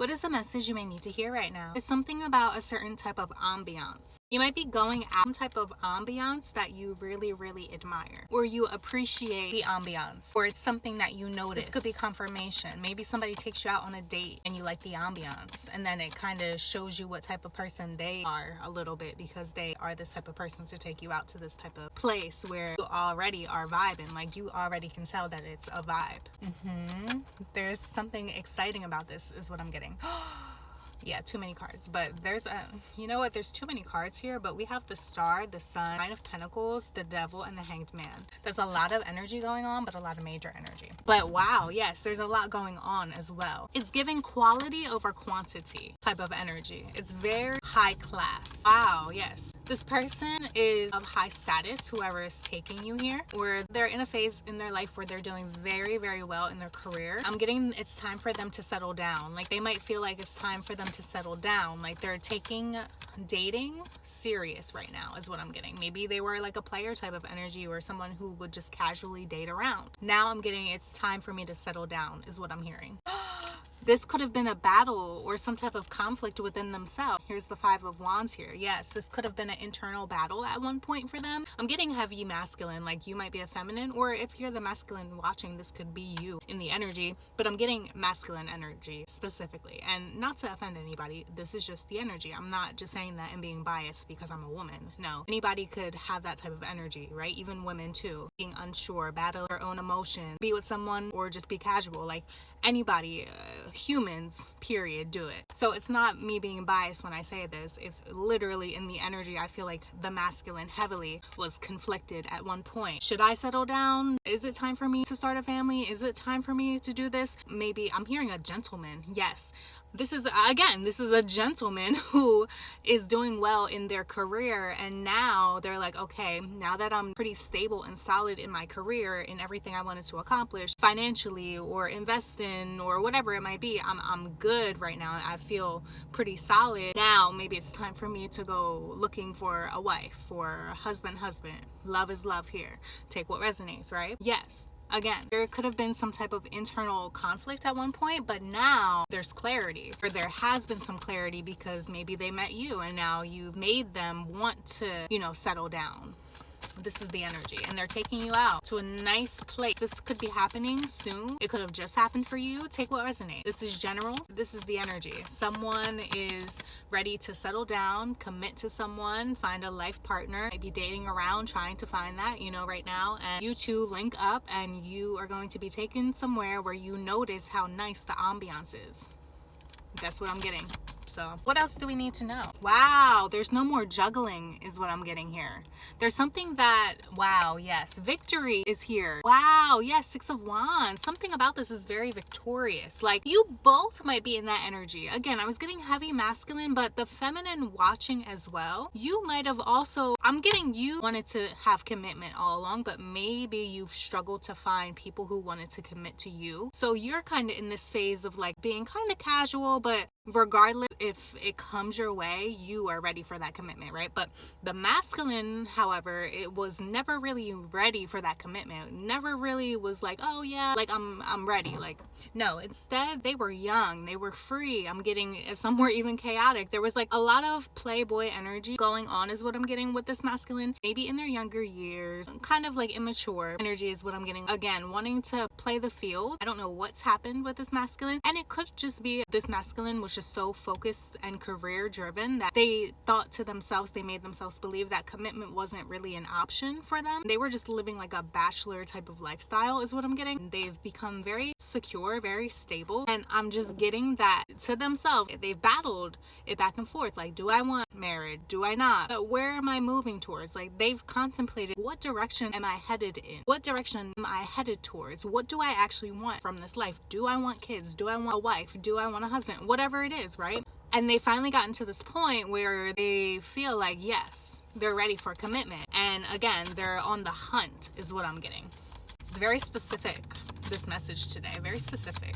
What is the message you may need to hear right now? There's something about a certain type of ambiance. You might be going out some type of ambiance that you really, really admire, or you appreciate the ambiance, or it's something that you notice. This could be confirmation. Maybe somebody takes you out on a date and you like the ambiance, and then it kind of shows you what type of person they are a little bit, because they are this type of person to take you out to this type of place where you already are vibing. Like, you already can tell that it's a vibe. There's something exciting about this is what I'm getting. Yeah, too many cards, but there's you know what, there's too many cards here, but we have the Star, the Sun, Nine of Pentacles, the Devil, and the Hanged Man. There's a lot of energy going on, but a lot of major energy. But wow, yes, there's a lot going on as well. It's giving quality over quantity type of energy. It's very high class. Wow, yes. This person is of high status, whoever is taking you here, or they're in a phase in their life where they're doing very, very well in their career. I'm getting it's time for them to settle down. Like, they might feel like it's time for them to settle down. Like, they're taking dating serious right now is what I'm getting. Maybe they were like a player type of energy, or someone who would just casually date around. Now I'm getting it's time for me to settle down is what I'm hearing. This could have been a battle or some type of conflict within themselves. Here's the Five of Wands here. Yes, this could have been an internal battle at one point for them. I'm getting heavy masculine, like you might be a feminine, or if you're the masculine watching, this could be you in the energy, but I'm getting masculine energy specifically. And not to offend anybody, this is just the energy. I'm not just saying that and being biased because I'm a woman. No, anybody could have that type of energy, right? Even women too. Being unsure, battle their own emotions, be with someone, or just be casual. Like, anybody, humans, period, do it. So it's not me being biased when I say this. It's literally in the energy. I feel like the masculine heavily was conflicted at one point. Should I settle down? Is it time for me to start a family? Is it time for me to do this? Maybe I'm hearing a gentleman. Yes. This is a gentleman who is doing well in their career, and now they're like, okay, now that I'm pretty stable and solid in my career, in everything I wanted to accomplish financially or invest in or whatever it might be, I'm good right now. I feel pretty solid. Now maybe it's time for me to go looking for a wife or a husband. Love is love here. Take what resonates, right? Yes. Again, there could have been some type of internal conflict at one point, but now there's clarity, or there has been some clarity because maybe they met you and now you've made them want to, settle down. This is the energy, and they're taking you out to a nice place. This could be happening soon. It could have just happened for you. Take what resonates. This is general. This is the energy. Someone is ready to settle down, commit to someone, find a life partner, maybe dating around, trying to find that, right now, and you two link up and you are going to be taken somewhere where you notice how nice the ambiance is. That's what I'm getting. So what else do we need to know? Wow, there's no more juggling is what I'm getting here. There's something that, wow, yes, victory is here. Wow, yes, Six of Wands. Something about this is very victorious. Like, you both might be in that energy. Again, I was getting heavy masculine, but the feminine watching as well. You might have also, I'm getting you wanted to have commitment all along, but maybe you've struggled to find people who wanted to commit to you. So you're kind of in this phase of like being kind of casual, but regardless if it comes your way, you are ready for that commitment, right? But the masculine, however, it was never really ready for that commitment. Never really was like, oh yeah, like I'm ready. Like, no, instead they were young, they were free. I'm getting somewhere even chaotic. There was like a lot of playboy energy going on is what I'm getting with this masculine. Maybe in their younger years, kind of like immature energy is what I'm getting. Again, wanting to play the field. I don't know what's happened with this masculine, and it could just be this masculine was just so focused and career driven that they thought to themselves, they made themselves believe that commitment wasn't really an option for them. They were just living like a bachelor type of lifestyle is what I'm getting. They've become very secure, very stable, and I'm just getting that to themselves. They've battled it back and forth, like, do I want marriage? Do I not? But where am I moving towards? Like, they've contemplated, what direction am I headed in? What direction am I headed towards? What do I actually want from this life? Do I want kids? Do I want a wife? Do I want a husband? Whatever it is, right? And they finally gotten to this point where they feel like, yes, they're ready for commitment. And again, they're on the hunt is what I'm getting. It's very specific, this message today, very specific.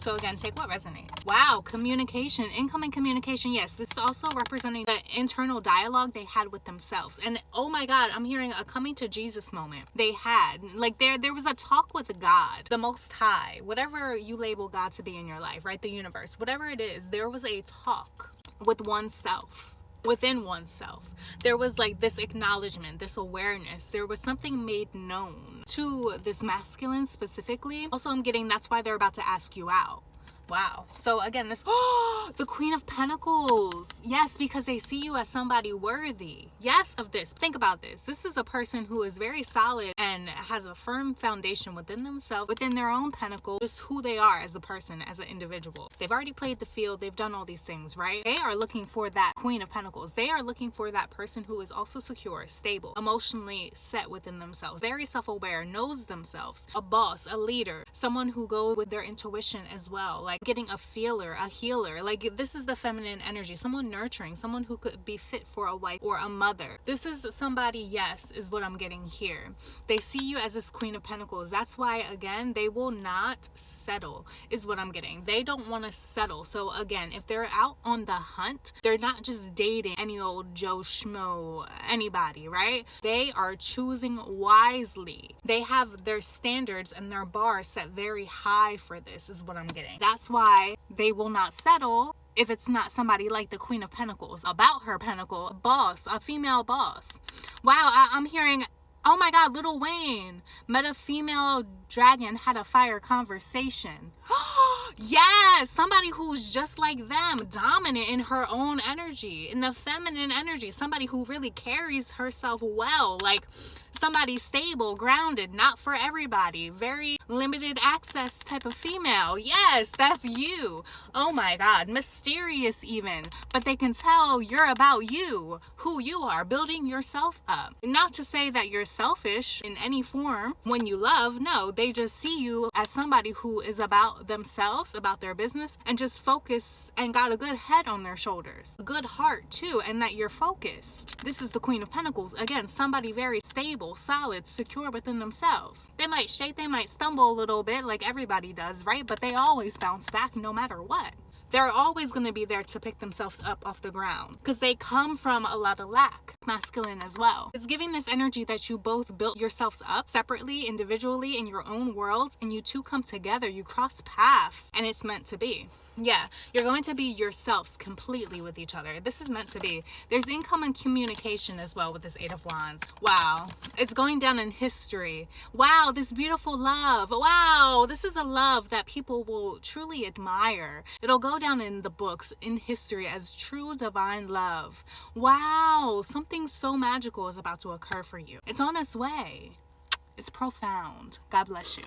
So again, take what resonates. Wow, communication, incoming communication. Yes, this is also representing the internal dialogue they had with themselves. And oh my God, I'm hearing a coming to Jesus moment. They had, like, there was a talk with God, the Most High, whatever you label God to be in your life, right? The universe, whatever it is, there was a talk with oneself. Within oneself, there was like this acknowledgement, this awareness. There was something made known to this masculine specifically. Also, I'm getting that's why they're about to ask you out. Wow. So again, this, the Queen of Pentacles. Yes, because they see you as somebody worthy. Yes, of this. Think about this. This is a person who is very solid and has a firm foundation within themselves, within their own pentacle, just who they are as a person, as an individual. They've already played the field. They've done all these things, right? They are looking for that Queen of Pentacles. They are looking for that person who is also secure, stable, emotionally set within themselves, very self-aware, knows themselves, a boss, a leader, someone who goes with their intuition as well. Like getting a feeler, a healer. Like this is the feminine energy, someone nurturing, someone who could be fit for a wife or a mother. This is somebody, yes, is what I'm getting here. They see you as this Queen of Pentacles. That's why, again, they will not settle, is what I'm getting. They don't want to settle. So again, if they're out on the hunt, they're not just dating any old Joe Schmo, anybody, right? They are choosing wisely. They have their standards and their bar set very high for this, is what I'm getting. That's why they will not settle if it's not somebody like the Queen of Pentacles, about her pentacle, a boss, a female boss. Wow, I'm hearing, oh my God, Lil Wayne met a female dragon, had a fire conversation. Yes, somebody who's just like them, dominant in her own energy, in the feminine energy, somebody who really carries herself well, like somebody stable, grounded, not for everybody, very limited access type of female. Yes, that's you. Oh my God, mysterious even, but they can tell you're about you, who you are, building yourself up. Not to say that you're selfish in any form when you love, no, they just see you as somebody who is about themselves, about their business, and just focus and got a good head on their shoulders, a good heart too, and that you're focused. This is the Queen of Pentacles. Again, somebody very stable, solid, secure within themselves. They might shake, they might stumble a little bit like everybody does, right? But they always bounce back no matter what. They're always going to be there to pick themselves up off the ground because they come from a lot of lack. Masculine as well. It's giving this energy that you both built yourselves up separately, individually, in your own worlds, and you two come together, you cross paths, and it's meant to be. Yeah, you're going to be yourselves completely with each other. This is meant to be. There's incoming communication as well with this Eight of Wands. Wow, it's going down in history. Wow, this beautiful love. Wow, this is a love that people will truly admire. It'll go down in the books, in history, as true divine love. Wow, something so magical is about to occur for you. It's on its way. It's profound. God bless you.